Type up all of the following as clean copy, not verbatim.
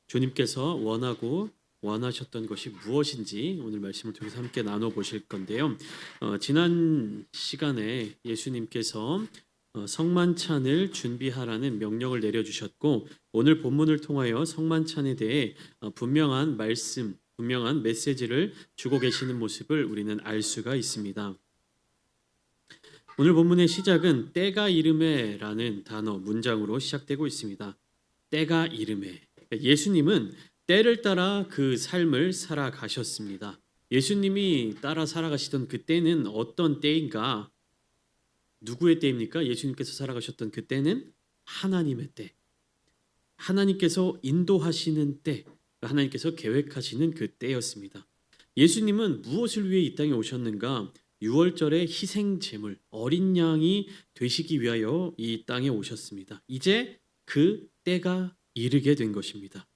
주님께서 원하셨던 것이 무엇인지 오늘 말씀을 통해서 함께 나눠보실 건데요. 지난 시간에 예수님께서 성만찬을 준비하라는 명령을 내려주셨고, 오늘 본문을 통하여 성만찬에 대해 분명한 말씀, 분명한 메시지를 주고 계시는 모습을 우리는 알 수가 있습니다. 오늘 본문의 시작은 때가 이르매라는 단어, 문장으로 시작되고 있습니다. 때가 이르매. 예수님은 때를 따라 그 삶을 살아가셨습니다. 예수님이 따라 살아가시던 그 때는 어떤 때인가? 누구의 때입니까? 예수님께서 살아가셨던 그 때는 하나님의 때. 하나님께서 인도하시는 때, 하나님께서 계획하시는 그 때였습니다. 예수님은 무엇을 위해 이 땅에 오셨는가? 유월절의 희생 제물, 어린 양이 되시기 위하여 이 땅에 오셨습니다. 이제 그 때가 이르게 된 것입니다.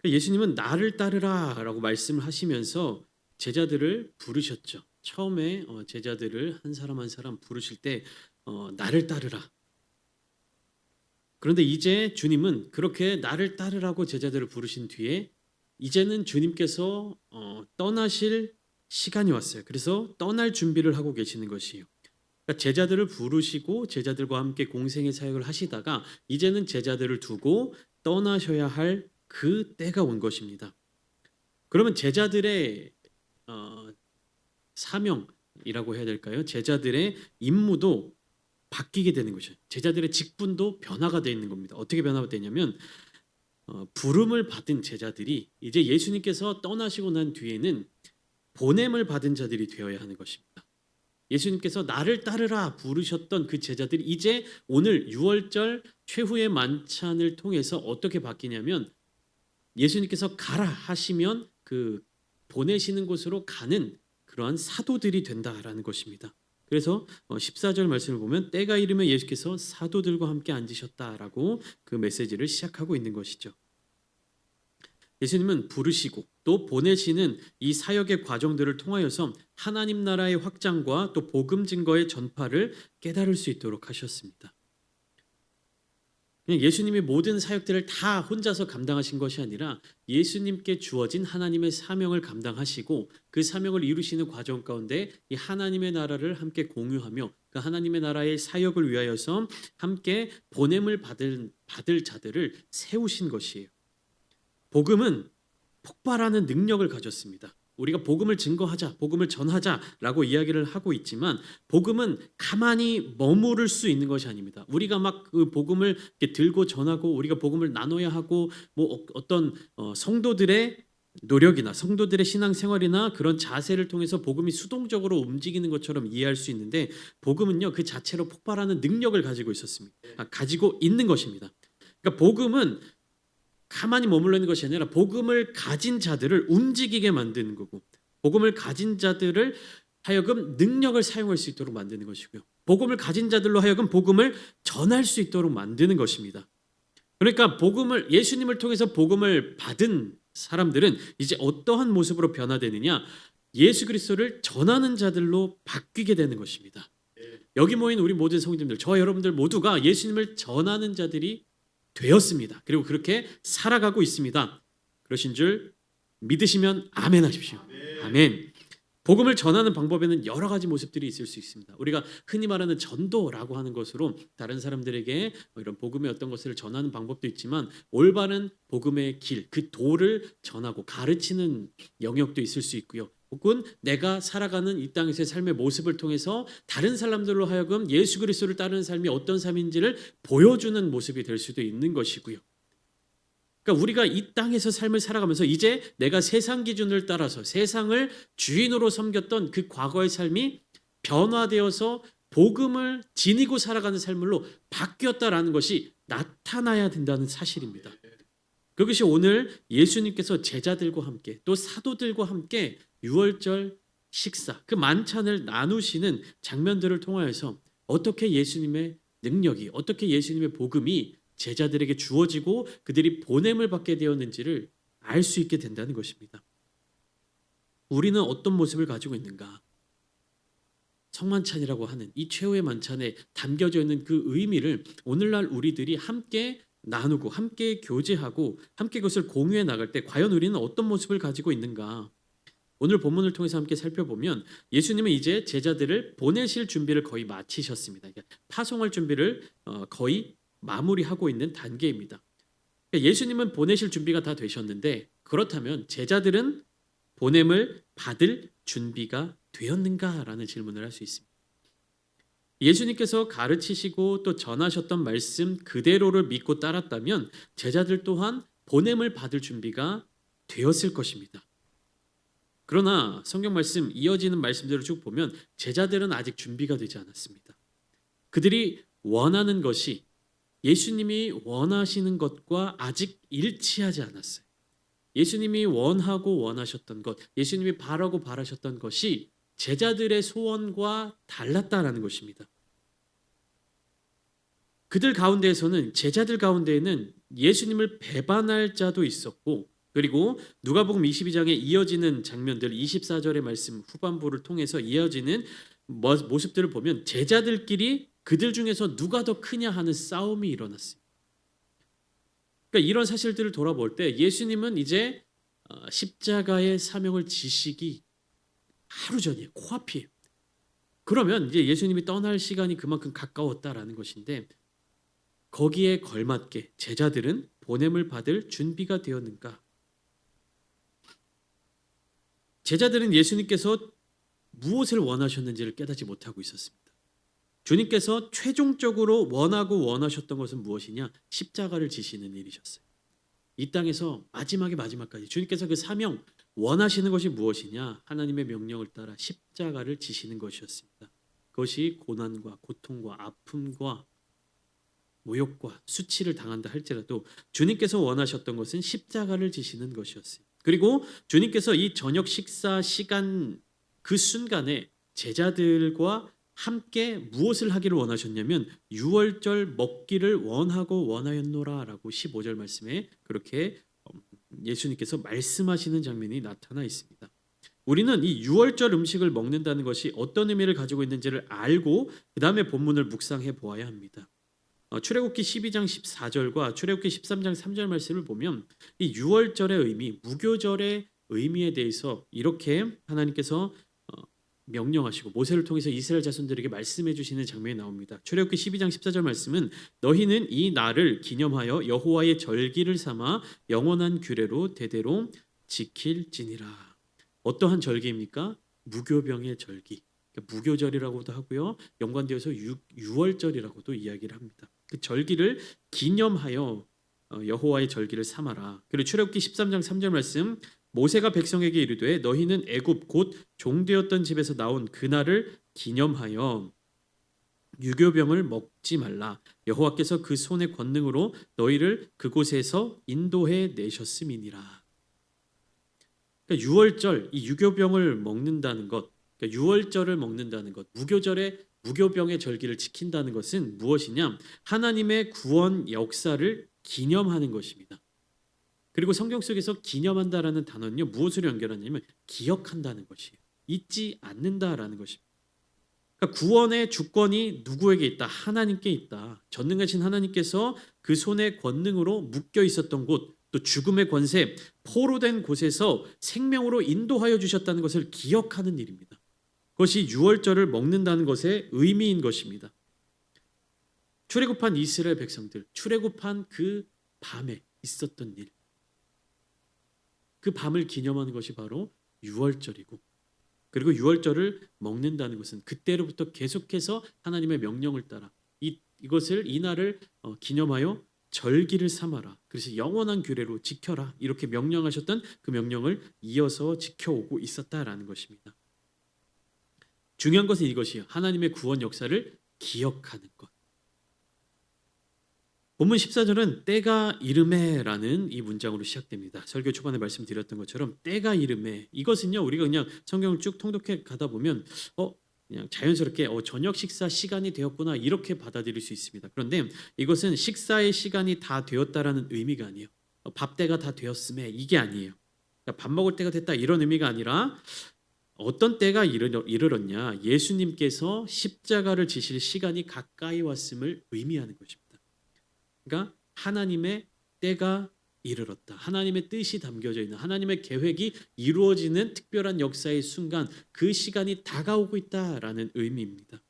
예수님은 나를 따르라라고 말씀을 하시면서 제자들을 부르셨죠. 처음에 제자들을 한 사람 한 사람 부르실 때 나를 따르라. 그런데 이제 주님은 그렇게 나를 따르라고 제자들을 부르신 뒤에 이제는 주님께서 떠나실 시간이 왔어요. 그래서 떠날 준비를 하고 계시는 것이에요. 그러니까 제자들을 부르시고 제자들과 함께 공생의 사역을 하시다가 이제는 제자들을 두고 떠나셔야 할 그 때가 온 것입니다. 그러면 제자들의 사명이라고 해야 될까요? 제자들의 임무도 바뀌게 되는 것이죠. 제자들의 직분도 변화가 되어 있는 겁니다. 어떻게 변화가 되냐면 부름을 받은 제자들이 이제 예수님께서 떠나시고 난 뒤에는 보냄을 받은 자들이 되어야 하는 것입니다. 예수님께서 나를 따르라 부르셨던 그 제자들이 이제 오늘 유월절 최후의 만찬을 통해서 어떻게 바뀌냐면 예수님께서 가라 하시면 그 보내시는 곳으로 가는 그러한 사도들이 된다라는 것입니다. 그래서 14절 말씀을 보면 때가 이르면 예수께서 사도들과 함께 앉으셨다라고 그 메시지를 시작하고 있는 것이죠. 예수님은 부르시고 또 보내시는 이 사역의 과정들을 통하여서 하나님 나라의 확장과 또 복음 증거의 전파를 깨달을 수 있도록 하셨습니다. 예수님이 모든 사역들을 다 혼자서 감당하신 것이 아니라 예수님께 주어진 하나님의 사명을 감당하시고 그 사명을 이루시는 과정 가운데 이 하나님의 나라를 함께 공유하며 그 하나님의 나라의 사역을 위하여서 함께 보냄을 받을 자들을 세우신 것이에요. 복음은 폭발하는 능력을 가졌습니다. 우리가 복음을 증거하자, 복음을 전하자라고 이야기를 하고 있지만 복음은 가만히 머무를 수 있는 것이 아닙니다. 우리가 막 그 복음을 이렇게 들고 전하고 우리가 복음을 나눠야 하고 뭐 어떤 성도들의 노력이나 성도들의 신앙생활이나 그런 자세를 통해서 복음이 수동적으로 움직이는 것처럼 이해할 수 있는데 복음은요 그 자체로 폭발하는 능력을 가지고 있었습니다. 가지고 있는 것입니다. 그러니까 복음은 가만히 머물러 있는 것이 아니라 복음을 가진 자들을 움직이게 만드는 거고 복음을 가진 자들을 하여금 능력을 사용할 수 있도록 만드는 것이고요. 복음을 가진 자들로 하여금 복음을 전할 수 있도록 만드는 것입니다. 그러니까 복음을 예수님을 통해서 복음을 받은 사람들은 이제 어떠한 모습으로 변화되느냐? 예수 그리스도를 전하는 자들로 바뀌게 되는 것입니다. 여기 모인 우리 모든 성도님들, 저와 여러분들 모두가 예수님을 전하는 자들이 되었습니다. 그리고 그렇게 살아가고 있습니다. 그러신 줄 믿으시면 아멘 하십시오. 아멘. 복음을 전하는 방법에는 여러 가지 모습들이 있을 수 있습니다. 우리가 흔히 말하는 전도라고 하는 것으로 다른 사람들에게 이런 복음의 어떤 것을 전하는 방법도 있지만 올바른 복음의 길, 그 도를 전하고 가르치는 영역도 있을 수 있고요. 혹은 내가 살아가는 이 땅에서의 삶의 모습을 통해서 다른 사람들로 하여금 예수 그리스도를 따르는 삶이 어떤 삶인지를 보여주는 모습이 될 수도 있는 것이고요. 그러니까 우리가 이 땅에서 삶을 살아가면서 이제 내가 세상 기준을 따라서 세상을 주인으로 섬겼던 그 과거의 삶이 변화되어서 복음을 지니고 살아가는 삶으로 바뀌었다라는 것이 나타나야 된다는 사실입니다. 그것이 오늘 예수님께서 제자들과 함께 또 사도들과 함께 유월절 식사, 그 만찬을 나누시는 장면들을 통하여서 어떻게 예수님의 능력이, 어떻게 예수님의 복음이 제자들에게 주어지고 그들이 보냄을 받게 되었는지를 알 수 있게 된다는 것입니다. 우리는 어떤 모습을 가지고 있는가? 성만찬이라고 하는 이 최후의 만찬에 담겨져 있는 그 의미를 오늘날 우리들이 함께 나누고 함께 교제하고 함께 그것을 공유해 나갈 때 과연 우리는 어떤 모습을 가지고 있는가? 오늘 본문을 통해서 함께 살펴보면 예수님은 이제 제자들을 보내실 준비를 거의 마치셨습니다. 파송할 준비를 거의 마무리하고 있는 단계입니다. 예수님은 보내실 준비가 다 되셨는데 그렇다면 제자들은 보냄을 받을 준비가 되었는가라는 질문을 할 수 있습니다. 예수님께서 가르치시고 또 전하셨던 말씀 그대로를 믿고 따랐다면 제자들 또한 보냄을 받을 준비가 되었을 것입니다. 그러나 성경 말씀 이어지는 말씀들을 쭉 보면 제자들은 아직 준비가 되지 않았습니다. 그들이 원하는 것이 예수님이 원하시는 것과 아직 일치하지 않았어요. 예수님이 원하고 원하셨던 것, 예수님이 바라고 바라셨던 것이 제자들의 소원과 달랐다라는 것입니다. 그들 가운데에서는 제자들 가운데에는 예수님을 배반할 자도 있었고 그리고 누가복음 22장에 이어지는 장면들 24절의 말씀 후반부를 통해서 이어지는 모습들을 보면 제자들끼리 그들 중에서 누가 더 크냐 하는 싸움이 일어났어요. 그러니까 이런 사실들을 돌아볼 때 예수님은 이제 십자가의 사명을 지시기 하루 전이에요. 코앞이에요. 그러면 이제 예수님이 떠날 시간이 그만큼 가까웠다라는 것인데 거기에 걸맞게 제자들은 보냄을 받을 준비가 되었는가? 제자들은 예수님께서 무엇을 원하셨는지를 깨닫지 못하고 있었습니다. 주님께서 최종적으로 원하고 원하셨던 것은 무엇이냐? 십자가를 지시는 일이셨어요. 이 땅에서 마지막까지 주님께서 그 사명 원하시는 것이 무엇이냐? 하나님의 명령을 따라 십자가를 지시는 것이었습니다. 그것이 고난과 고통과 아픔과 모욕과 수치를 당한다 할지라도 주님께서 원하셨던 것은 십자가를 지시는 것이었어요. 그리고 주님께서 이 저녁 식사 시간 그 순간에 제자들과 함께 무엇을 하기를 원하셨냐면 유월절 먹기를 원하고 원하였노라라고 15절 말씀에 그렇게 예수님께서 말씀하시는 장면이 나타나 있습니다. 우리는 이 유월절 음식을 먹는다는 것이 어떤 의미를 가지고 있는지를 알고 그 다음에 본문을 묵상해 보아야 합니다. 출애굽기 12장 14절과 출애굽기 13장 3절 말씀을 보면 이 유월절의 의미, 무교절의 의미에 대해서 이렇게 하나님께서 명령하시고 모세를 통해서 이스라엘 자손들에게 말씀해 주시는 장면이 나옵니다. 출애굽기 12장 14절 말씀은 너희는 이 날을 기념하여 여호와의 절기를 삼아 영원한 규례로 대대로 지킬지니라. 어떠한 절기입니까? 무교병의 절기. 무교절이라고도 하고요. 연관되어서 유월절이라고도 이야기를 합니다. 그 절기를 기념하여 여호와의 절기를 삼아라. 그리고 출애굽기 13장 3절 말씀 모세가 백성에게 이르되 너희는 애굽 곧 종되었던 집에서 나온 그날을 기념하여 유교병을 먹지 말라. 여호와께서 그 손의 권능으로 너희를 그곳에서 인도해 내셨음이니라. 그러니까 유월절 이 유교병을 먹는다는 것, 그러니까 유월절을 먹는다는 것, 무교병의 절기를 지킨다는 것은 무엇이냐? 하나님의 구원 역사를 기념하는 것입니다. 그리고 성경 속에서 기념한다라는 단어는요 무엇을 연결하냐면 기억한다는 것이에요. 잊지 않는다라는 것입니다. 그러니까 구원의 주권이 누구에게 있다? 하나님께 있다. 전능하신 하나님께서 그 손의 권능으로 묶여 있었던 곳, 또 죽음의 권세, 포로된 곳에서 생명으로 인도하여 주셨다는 것을 기억하는 일입니다. 그것이 유월절을 먹는다는 것의 의미인 것입니다. 출애굽한 이스라엘 백성들, 출애굽한 그 밤에 있었던 일, 그 밤을 기념하는 것이 바로 유월절이고 그리고 유월절을 먹는다는 것은 그때로부터 계속해서 하나님의 명령을 따라 이 날을 기념하여 절기를 삼아라. 그래서 영원한 규례로 지켜라. 이렇게 명령하셨던 그 명령을 이어서 지켜오고 있었다라는 것입니다. 중요한 것은 이것이에요. 하나님의 구원 역사를 기억하는 것. 본문 14절은 때가 이르매라는 이 문장으로 시작됩니다. 설교 초반에 말씀드렸던 것처럼 때가 이르매, 이것은요 우리가 그냥 성경을 쭉 통독해 가다 보면 그냥 자연스럽게 저녁 식사 시간이 되었구나 이렇게 받아들일 수 있습니다. 그런데 이것은 식사의 시간이 다 되었다라는 의미가 아니에요. 밥 때가 다 되었음에 이게 아니에요. 그러니까 밥 먹을 때가 됐다 이런 의미가 아니라 어떤 때가 이르렀냐, 예수님께서 십자가를 지실 시간이 가까이 왔음을 의미하는 것입니다. 그러니까 하나님의 때가 이르렀다. 하나님의 뜻이 담겨져 있는 하나님의 계획이 이루어지는 특별한 역사의 순간, 그 시간이 다가오고 있다라는 의미입니다.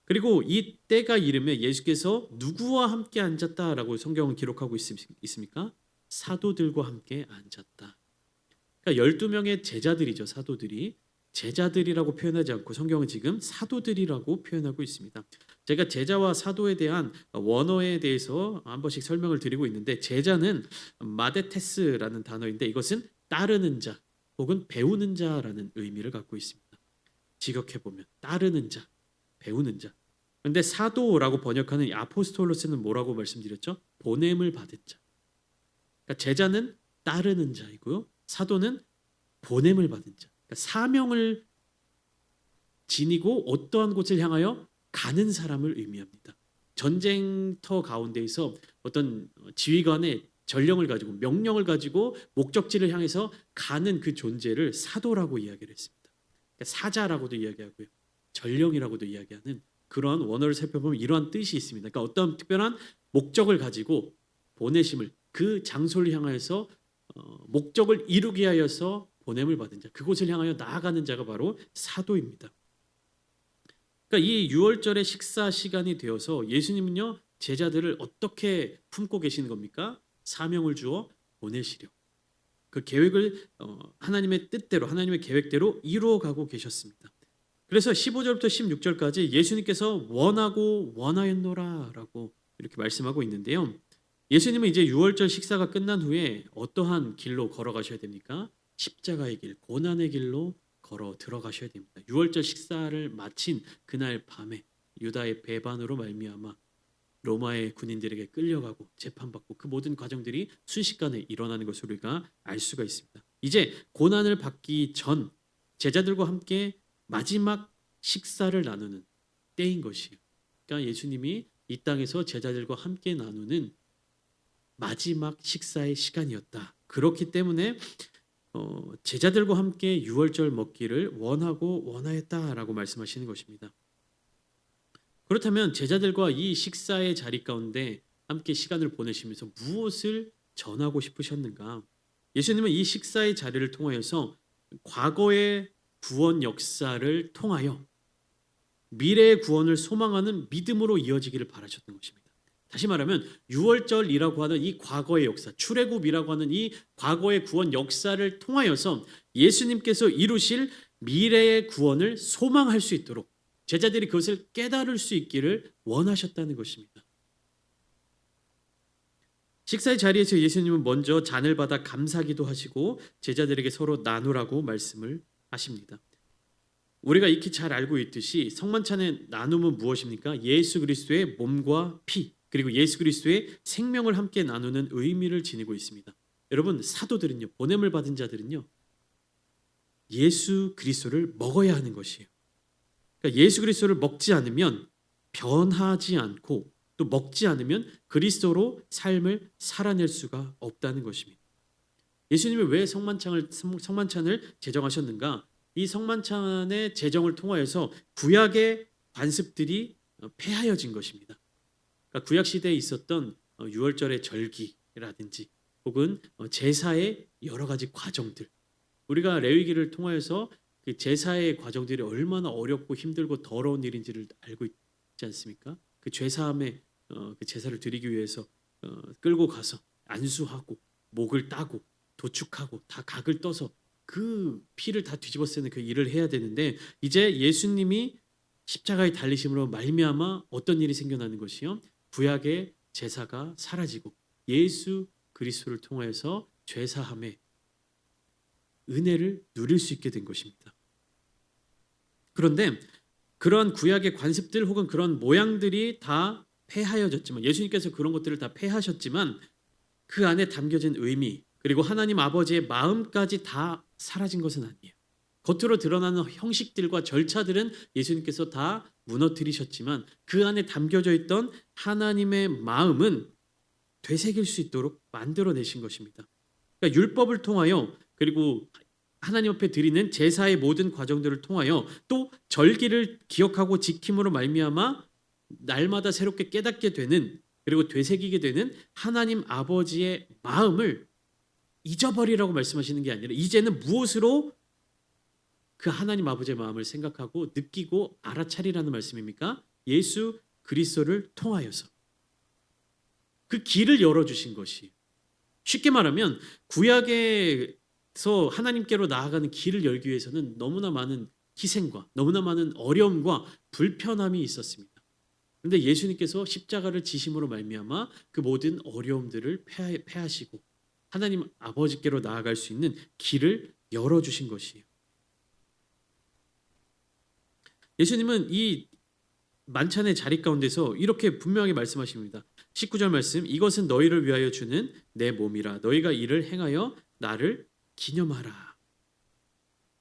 그리고 이 때가 이르면 예수께서 누구와 함께 앉았다라고 성경은 기록하고 있습니까? 사도들과 함께 앉았다. 그러니까 12명의 제자들이죠. 사도들이. 제자들이라고 표현하지 않고 성경은 지금 사도들이라고 표현하고 있습니다. 제가 제자와 사도에 대한 원어에 대해서 한 번씩 설명을 드리고 있는데, 제자는 마데테스라는 단어인데 이것은 따르는 자 혹은 배우는 자라는 의미를 갖고 있습니다. 직역해 보면 따르는 자, 배우는 자. 그런데 사도라고 번역하는 이 아포스톨로스는 뭐라고 말씀드렸죠? 보냄을 받은 자. 그러니까 제자는 따르는 자이고요. 사도는 보냄을 받은 자. 그러니까 사명을 지니고 어떠한 곳을 향하여 가는 사람을 의미합니다. 전쟁터 가운데에서 어떤 지휘관의 전령을 가지고 명령을 가지고 목적지를 향해서 가는 그 존재를 사도라고 이야기를 했습니다. 그러니까 사자라고도 이야기하고요. 전령이라고도 이야기하는 그러한 원어를 살펴보면 이러한 뜻이 있습니다. 그러니까 어떤 특별한 목적을 가지고 보내심을 그 장소를 향하여서 목적을 이루게 하여서 보냄을 받은 자, 그곳을 향하여 나아가는 자가 바로 사도입니다. 그러니까 이 유월절의 식사 시간이 되어서 예수님은요 제자들을 어떻게 품고 계시는 겁니까? 사명을 주어 보내시려. 그 계획을 하나님의 뜻대로 하나님의 계획대로 이루어가고 계셨습니다. 그래서 15절부터 16절까지 예수님께서 원하고 원하였노라라고 이렇게 말씀하고 있는데요. 예수님은 이제 유월절 식사가 끝난 후에 어떠한 길로 걸어가셔야 됩니까? 십자가의 길, 고난의 길로 걸어 들어가셔야 됩니다. 유월절 식사를 마친 그날 밤에 유다의 배반으로 말미암아 로마의 군인들에게 끌려가고 재판받고 그 모든 과정들이 순식간에 일어나는 것을 우리가 알 수가 있습니다. 이제 고난을 받기 전 제자들과 함께 마지막 식사를 나누는 때인 것이에요. 그러니까 예수님이 이 땅에서 제자들과 함께 나누는 마지막 식사의 시간이었다. 그렇기 때문에 제자들과 함께 유월절 먹기를 원하고 원하였다라고 말씀하시는 것입니다. 그렇다면 제자들과 이 식사의 자리 가운데 함께 시간을 보내시면서 무엇을 전하고 싶으셨는가? 예수님은 이 식사의 자리를 통하여서 과거의 구원 역사를 통하여 미래의 구원을 소망하는 믿음으로 이어지기를 바라셨던 것입니다. 다시 말하면 유월절이라고 하는 이 과거의 역사, 출애굽이라고 하는 이 과거의 구원 역사를 통하여서 예수님께서 이루실 미래의 구원을 소망할 수 있도록 제자들이 그것을 깨달을 수 있기를 원하셨다는 것입니다. 식사의 자리에서 예수님은 먼저 잔을 받아 감사기도 하시고 제자들에게 서로 나누라고 말씀을 하십니다. 우리가 익히 잘 알고 있듯이 성만찬의 나눔은 무엇입니까? 예수 그리스도의 몸과 피, 그리고 예수 그리스도의 생명을 함께 나누는 의미를 지니고 있습니다. 여러분, 사도들은요, 보냄을 받은 자들은요, 예수 그리스도를 먹어야 하는 것이에요. 그러니까 예수 그리스도를 먹지 않으면 변하지 않고 또 먹지 않으면 그리스도로 삶을 살아낼 수가 없다는 것입니다. 예수님이 왜 성만찬을 제정하셨는가? 이 성만찬의 제정을 통하여서 구약의 관습들이 폐하여진 것입니다. 그러니까 구약 시대에 있었던 유월절의 절기라든지 혹은 제사의 여러 가지 과정들, 우리가 레위기를 통하여서 그 제사의 과정들이 얼마나 어렵고 힘들고 더러운 일인지를 알고 있지 않습니까? 그 죄사함의 그 제사를 드리기 위해서 끌고 가서 안수하고 목을 따고 도축하고 다 각을 떠서 그 피를 다 뒤집어 쓰는 그 일을 해야 되는데, 이제 예수님이 십자가에 달리심으로 말미암아 어떤 일이 생겨나는 것이요? 구약의 제사가 사라지고 예수 그리스도를 통하여서 죄사함의 은혜를 누릴 수 있게 된 것입니다. 그런데 그런 구약의 관습들 혹은 그런 모양들이 다 폐하여졌지만, 예수님께서 그런 것들을 다 폐하셨지만 그 안에 담겨진 의미 그리고 하나님 아버지의 마음까지 다 사라진 것은 아니에요. 겉으로 드러나는 형식들과 절차들은 예수님께서 다 무너뜨리셨지만 그 안에 담겨져 있던 하나님의 마음은 되새길 수 있도록 만들어내신 것입니다. 그러니까 율법을 통하여 그리고 하나님 앞에 드리는 제사의 모든 과정들을 통하여 또 절기를 기억하고 지킴으로 말미암아 날마다 새롭게 깨닫게 되는 그리고 되새기게 되는 하나님 아버지의 마음을 잊어버리라고 말씀하시는 게 아니라 이제는 무엇으로 그 하나님 아버지의 마음을 생각하고 느끼고 알아차리라는 말씀입니까? 예수 그리스도를 통하여서 그 길을 열어주신 것이, 쉽게 말하면 구약에서 하나님께로 나아가는 길을 열기 위해서는 너무나 많은 희생과 너무나 많은 어려움과 불편함이 있었습니다. 그런데 예수님께서 십자가를 지심으로 말미암아 그 모든 어려움들을 패하시고 하나님 아버지께로 나아갈 수 있는 길을 열어주신 것이에요. 예수님은 이 만찬의 자리 가운데서 이렇게 분명하게 말씀하십니다. 19절 말씀, 이것은 너희를 위하여 주는 내 몸이라. 너희가 이를 행하여 나를 기념하라.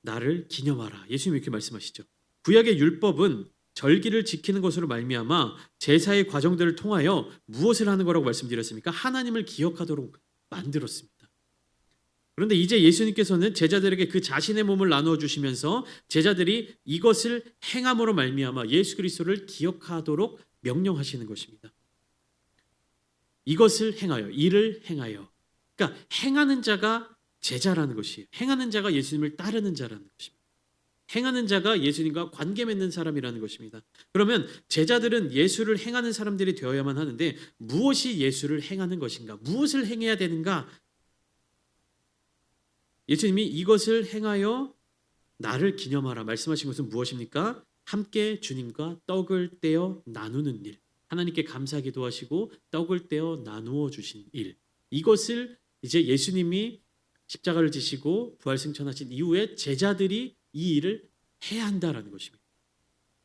나를 기념하라. 예수님이 이렇게 말씀하시죠. 구약의 율법은 절기를 지키는 것으로 말미암아 제사의 과정들을 통하여 무엇을 하는 거라고 말씀드렸습니까? 하나님을 기억하도록 만들었습니다. 그런데 이제 예수님께서는 제자들에게 그 자신의 몸을 나누어 주시면서 제자들이 이것을 행함으로 말미암아 예수 그리스도를 기억하도록 명령하시는 것입니다. 이것을 행하여, 이를 행하여. 그러니까 행하는 자가 제자라는 것이에요. 행하는 자가 예수님을 따르는 자라는 것입니다. 행하는 자가 예수님과 관계 맺는 사람이라는 것입니다. 그러면 제자들은 예수를 행하는 사람들이 되어야만 하는데 무엇이 예수를 행하는 것인가? 무엇을 행해야 되는가? 예수님이 이것을 행하여 나를 기념하라 말씀하신 것은 무엇입니까? 함께 주님과 떡을 떼어 나누는 일, 하나님께 감사 기도하시고 떡을 떼어 나누어 주신 일, 이것을 이제 예수님이 십자가를 지시고 부활승천하신 이후에 제자들이 이 일을 해야 한다라는 것입니다.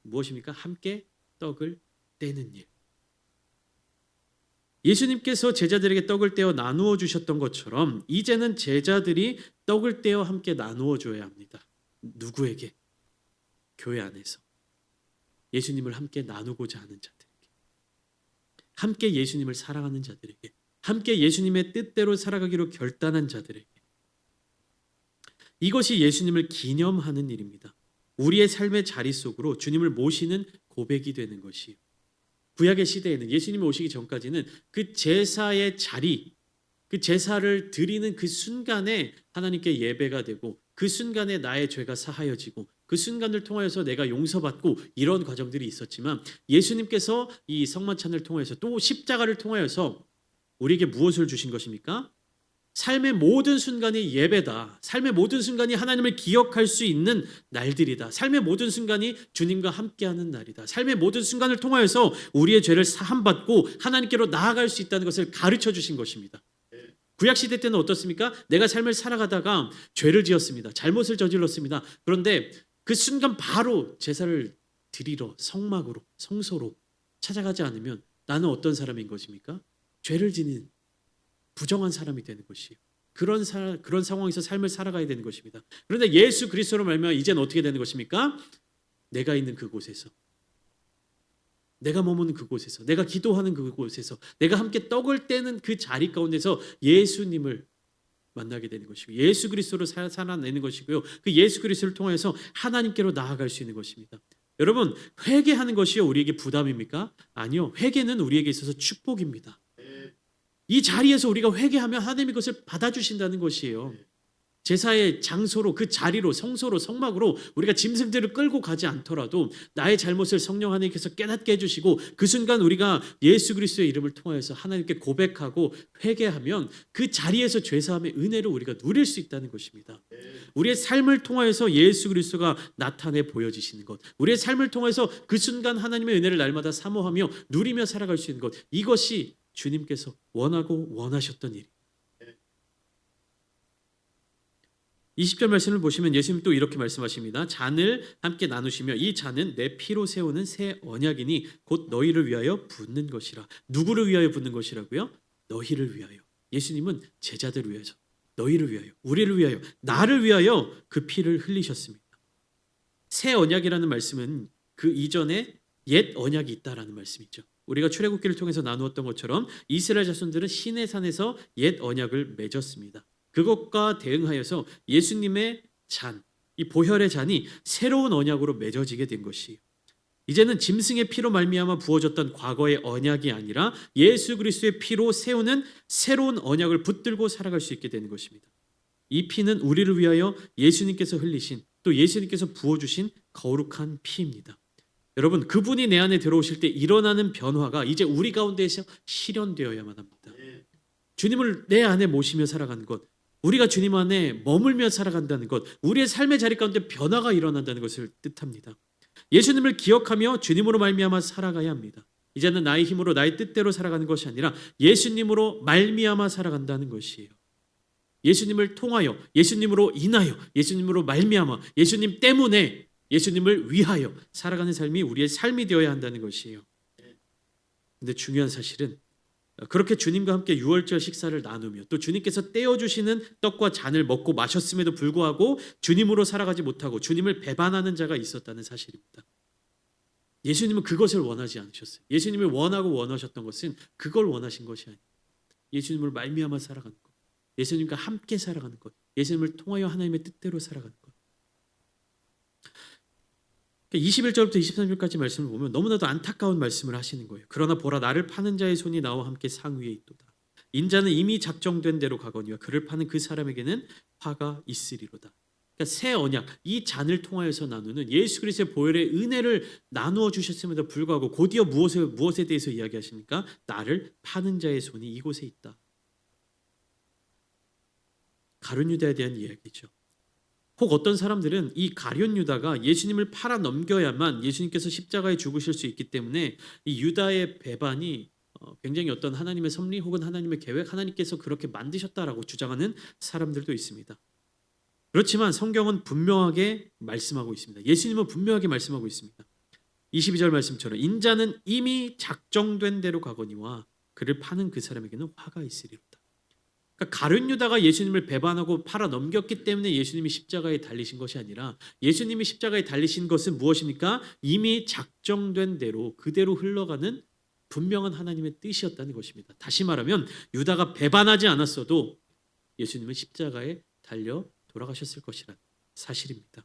무엇입니까? 함께 떡을 떼는 일. 예수님께서 제자들에게 떡을 떼어 나누어 주셨던 것처럼 이제는 제자들이 떡을 떼어 함께 나누어 줘야 합니다. 누구에게? 교회 안에서 예수님을 함께 나누고자 하는 자들에게, 함께 예수님을 사랑하는 자들에게, 함께 예수님의 뜻대로 살아가기로 결단한 자들에게. 이것이 예수님을 기념하는 일입니다. 우리의 삶의 자리 속으로 주님을 모시는 고백이 되는 것이에요. 구약의 시대에는 예수님이 오시기 전까지는 그 제사의 자리, 그 제사를 드리는 그 순간에 하나님께 예배가 되고 그 순간에 나의 죄가 사하여지고 그 순간을 통하여서 내가 용서받고 이런 과정들이 있었지만 예수님께서 이 성만찬을 통해서 또 십자가를 통하여서 우리에게 무엇을 주신 것입니까? 삶의 모든 순간이 예배다. 삶의 모든 순간이 하나님을 기억할 수 있는 날들이다. 삶의 모든 순간이 주님과 함께하는 날이다. 삶의 모든 순간을 통하여서 우리의 죄를 사함받고 하나님께로 나아갈 수 있다는 것을 가르쳐 주신 것입니다. 구약시대 때는 어떻습니까? 내가 삶을 살아가다가 죄를 지었습니다. 잘못을 저질렀습니다. 그런데 그 순간 바로 제사를 드리러 성막으로, 성소로 찾아가지 않으면 나는 어떤 사람인 것입니까? 죄를 지닌 부정한 사람이 되는 것이에요. 그런 상황에서 삶을 살아가야 되는 것입니다. 그런데 예수 그리스도로 말미암아 이제는 어떻게 되는 것입니까? 내가 있는 그곳에서, 내가 머무는 그곳에서, 내가 기도하는 그곳에서, 내가 함께 떡을 떼는 그 자리 가운데서 예수님을 만나게 되는 것이고 예수 그리스도로 살아내는 것이고요. 그 예수 그리스도를 통해서 하나님께로 나아갈 수 있는 것입니다. 여러분, 회개하는 것이요 우리에게 부담입니까? 아니요. 회개는 우리에게 있어서 축복입니다. 이 자리에서 우리가 회개하면 하나님이 그것을 받아주신다는 것이에요. 제사의 장소로, 그 자리로, 성소로, 성막으로 우리가 짐승들을 끌고 가지 않더라도 나의 잘못을 성령 하나님께서 깨닫게 해주시고 그 순간 우리가 예수 그리스도의 이름을 통하여서 하나님께 고백하고 회개하면 그 자리에서 죄사함의 은혜를 우리가 누릴 수 있다는 것입니다. 우리의 삶을 통하여서 예수 그리스도가 나타내 보여지시는 것, 우리의 삶을 통해서 그 순간 하나님의 은혜를 날마다 사모하며 누리며 살아갈 수 있는 것, 이것이 주님께서 원하고 원하셨던 일. 20절 말씀을 보시면 예수님 또 이렇게 말씀하십니다. 잔을 함께 나누시며 이 잔은 내 피로 세우는 새 언약이니 곧 너희를 위하여 붓는 것이라. 누구를 위하여 붓는 것이라고요? 너희를 위하여. 예수님은 제자들을 위해서, 너희를 위하여, 우리를 위하여, 나를 위하여 그 피를 흘리셨습니다. 새 언약이라는 말씀은 그 이전에 옛 언약이 있다라는 말씀이죠. 우리가 출애굽기를 통해서 나누었던 것처럼 이스라엘 자손들은 시내산에서 옛 언약을 맺었습니다. 그것과 대응하여서 예수님의 잔, 이 보혈의 잔이 새로운 언약으로 맺어지게 된 것이에요. 이제는 짐승의 피로 말미암아 부어졌던 과거의 언약이 아니라 예수 그리스도의 피로 세우는 새로운 언약을 붙들고 살아갈 수 있게 되는 것입니다. 이 피는 우리를 위하여 예수님께서 흘리신, 또 예수님께서 부어주신 거룩한 피입니다. 여러분, 그분이 내 안에 들어오실 때 일어나는 변화가 이제 우리 가운데에서 실현되어야만 합니다. 주님을 내 안에 모시며 살아가는 것, 우리가 주님 안에 머물며 살아간다는 것, 우리의 삶의 자리 가운데 변화가 일어난다는 것을 뜻합니다. 예수님을 기억하며 주님으로 말미암아 살아가야 합니다. 이제는 나의 힘으로 나의 뜻대로 살아가는 것이 아니라 예수님으로 말미암아 살아간다는 것이에요. 예수님을 통하여, 예수님으로 인하여, 예수님으로 말미암아, 예수님 때문에, 예수님을 위하여 살아가는 삶이 우리의 삶이 되어야 한다는 것이에요. 근데 중요한 사실은 그렇게 주님과 함께 유월절 식사를 나누며 또 주님께서 떼어주시는 떡과 잔을 먹고 마셨음에도 불구하고 주님으로 살아가지 못하고 주님을 배반하는 자가 있었다는 사실입니다. 예수님은 그것을 원하지 않으셨어요. 예수님을 원하고 원하셨던 것은 그걸 원하신 것이 아니에요. 예수님을 말미암아 살아가는 것, 예수님과 함께 살아가는 것, 예수님을 통하여 하나님의 뜻대로 살아가는 것. 21절부터 23절까지 말씀을 보면 너무나도 안타까운 말씀을 하시는 거예요. 그러나 보라, 나를 파는 자의 손이 나와 함께 상 위에 있도다. 인자는 이미 작정된 대로 가거니와 그를 파는 그 사람에게는 화가 있으리로다. 그러니까 새 언약, 이 잔을 통하여서 나누는 예수 그리스도의 보혈의 은혜를 나누어 주셨음에도 불구하고 곧이어 무엇에 대해서 이야기하십니까? 나를 파는 자의 손이 이곳에 있다. 가룟 유다에 대한 이야기죠. 혹 어떤 사람들은 이 가룟 유다가 예수님을 팔아 넘겨야만 예수님께서 십자가에 죽으실 수 있기 때문에 이 유다의 배반이 굉장히 어떤 하나님의 섭리 혹은 하나님의 계획, 하나님께서 그렇게 만드셨다라고 주장하는 사람들도 있습니다. 그렇지만 성경은 분명하게 말씀하고 있습니다. 예수님은 분명하게 말씀하고 있습니다. 22절 말씀처럼 인자는 이미 작정된 대로 가거니와 그를 파는 그 사람에게는 화가 있으리로다. 그러니까 가룟 유다가 예수님을 배반하고 팔아 넘겼기 때문에 예수님이 십자가에 달리신 것이 아니라 예수님이 십자가에 달리신 것은 무엇입니까? 이미 작정된 대로 그대로 흘러가는 분명한 하나님의 뜻이었다는 것입니다. 다시 말하면 유다가 배반하지 않았어도 예수님은 십자가에 달려 돌아가셨을 것이라는 사실입니다.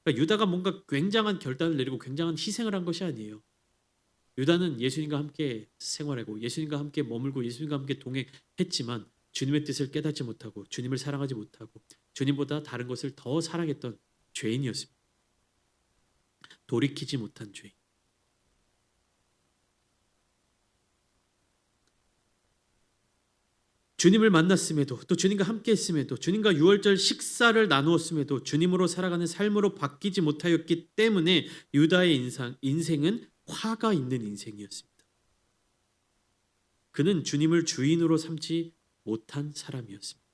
그러니까 유다가 뭔가 굉장한 결단을 내리고 굉장한 희생을 한 것이 아니에요. 유다는 예수님과 함께 생활하고 예수님과 함께 머물고 예수님과 함께 동행했지만 주님의 뜻을 깨닫지 못하고 주님을 사랑하지 못하고 주님보다 다른 것을 더 사랑했던 죄인이었습니다. 돌이키지 못한 죄인. 주님을 만났음에도 또 주님과 함께 했음에도 주님과 유월절 식사를 나누었음에도 주님으로 살아가는 삶으로 바뀌지 못하였기 때문에 유다의 인생은 화가 있는 인생이었습니다. 그는 주님을 주인으로 삼지 못한 사람이었습니다.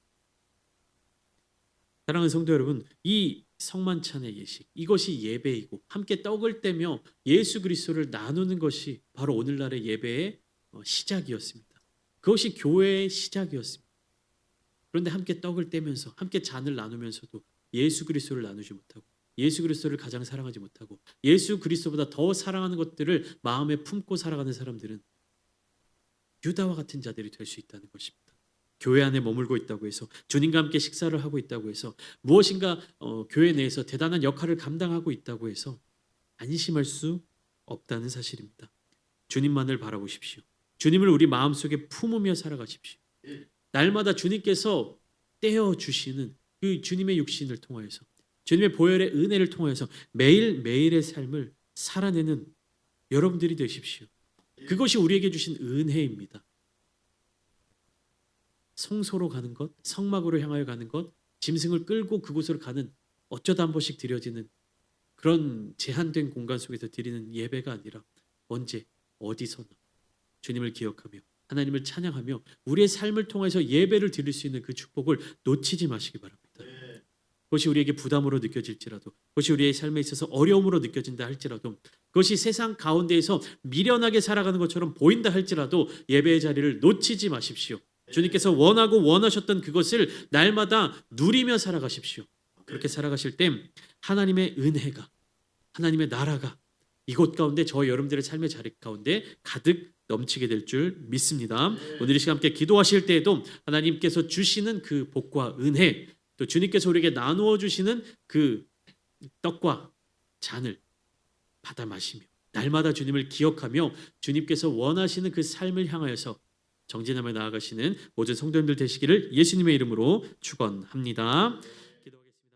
사랑하는 성도 여러분, 이 성만찬의 예식, 이것이 예배이고 함께 떡을 떼며 예수 그리스도를 나누는 것이 바로 오늘날의 예배의 시작이었습니다. 그것이 교회의 시작이었습니다. 그런데 함께 떡을 떼면서 함께 잔을 나누면서도 예수 그리스도를 나누지 못하고 예수 그리스도를 가장 사랑하지 못하고 예수 그리스도보다 더 사랑하는 것들을 마음에 품고 살아가는 사람들은 유다와 같은 자들이 될 수 있다는 것입니다. 교회 안에 머물고 있다고 해서 주님과 함께 식사를 하고 있다고 해서 무엇인가 교회 내에서 대단한 역할을 감당하고 있다고 해서 안심할 수 없다는 사실입니다. 주님만을 바라보십시오. 주님을 우리 마음속에 품으며 살아가십시오. 날마다 주님께서 떼어주시는 그 주님의 육신을 통하여서 주님의 보혈의 은혜를 통하여서 매일매일의 삶을 살아내는 여러분들이 되십시오. 그것이 우리에게 주신 은혜입니다. 성소로 가는 것, 성막으로 향하여 가는 것, 짐승을 끌고 그곳으로 가는 어쩌다 한 번씩 드려지는 그런 제한된 공간 속에서 드리는 예배가 아니라 언제 어디서나 주님을 기억하며 하나님을 찬양하며 우리의 삶을 통해서 예배를 드릴 수 있는 그 축복을 놓치지 마시기 바랍니다. 그것이 우리에게 부담으로 느껴질지라도 그것이 우리의 삶에 있어서 어려움으로 느껴진다 할지라도 그것이 세상 가운데에서 미련하게 살아가는 것처럼 보인다 할지라도 예배의 자리를 놓치지 마십시오. 주님께서 원하고 원하셨던 그것을 날마다 누리며 살아가십시오. 그렇게 살아가실 때 하나님의 은혜가 하나님의 나라가 이곳 가운데 저 여러분들의 삶의 자리 가운데 가득 넘치게 될 줄 믿습니다. 오늘 이 시간 함께 기도하실 때에도 하나님께서 주시는 그 복과 은혜 또 주님께서 우리에게 나누어 주시는 그 떡과 잔을 받아 마시며 날마다 주님을 기억하며 주님께서 원하시는 그 삶을 향하여서 정진하며 나아가시는 모든 성도님들 되시기를 예수님의 이름으로 축원합니다.